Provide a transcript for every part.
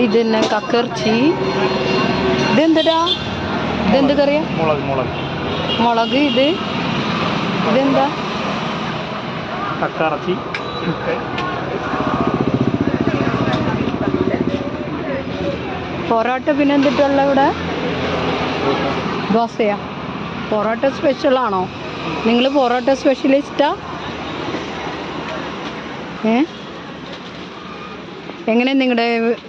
ഇതന്നെ കക്കർച്ചി. ഇതെന്തടാ? ഇതെന്ത് കറിയാ? മുളക്. ഇതെന്താ? കക്കറച്ചി. പൊറോട്ട. പിന്നെ എന്തിട്ടുള്ള ഇവിടെ? ദോശയാ? പൊറോട്ട സ്പെഷ്യലാണോ? നിങ്ങൾ പൊറോട്ട സ്പെഷ്യലിസ്റ്റാ? എങ്ങനെ നിങ്ങളുടെ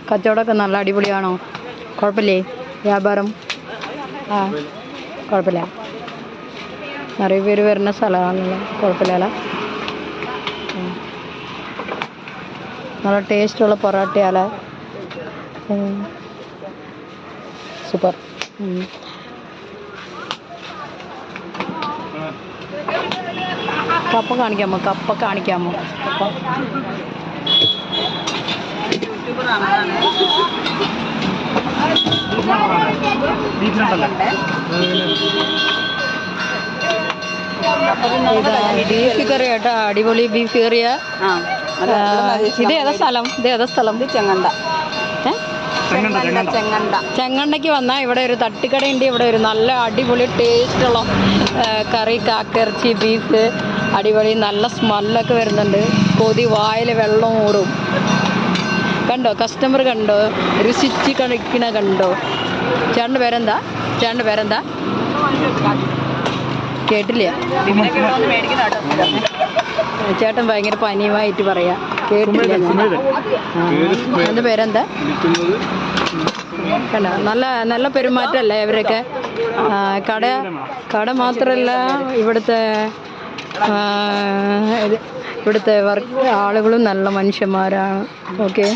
കച്ചവടമൊക്കെ നല്ല അടിപൊളിയാണോ? കുഴപ്പമില്ലേ വ്യാപാരം? ആ, കുഴപ്പമില്ല. നിറയെ പേര് വരുന്ന സ്ഥലമാണല്ലോ. കുഴപ്പമില്ല. നല്ല ടേസ്റ്റുള്ള പൊറോട്ടയാലേ. സൂപ്പർ. കപ്പ കാണിക്കാമോ? കപ്പ. ബീഫ് കറി കേട്ടോ, അടിപൊളി ബീഫ് കറിയാ. ഇത് ഏതാ സ്ഥലം? ചെങ്ങണ്ടയ്ക്ക് വന്നാൽ ഇവിടെ ഒരു തട്ടുകടയുണ്ട്. ഇവിടെ ഒരു നല്ല അടിപൊളി ടേസ്റ്റുള്ള കറി, കാക്കിറച്ചി ബീഫ് അടിപൊളി. നല്ല സ്മെല്ലൊക്കെ വരുന്നുണ്ട്. കൊതി, വായിൽ വെള്ളം ഊറും. കണ്ടോ കസ്റ്റമർ? കണ്ടോ രുചിച്ച് കഴിക്കണ കണ്ടോ? ചേട്ടൻ്റെ പേരെന്താ? കേട്ടില്ല. ചേട്ടൻ ഭയങ്കര പനിയുമായിട്ട് പറയാ. കേട്ടില്ല. എൻ്റെ പേരെന്താ? കണ്ടോ നല്ല പെരുമാറ്റമല്ലേ ഇവരൊക്കെ? കട മാത്രമല്ല, ഇവിടുത്തെ വർക്ക് ആളുകളും നല്ല മനുഷ്യന്മാരാണ്. ഓക്കെ.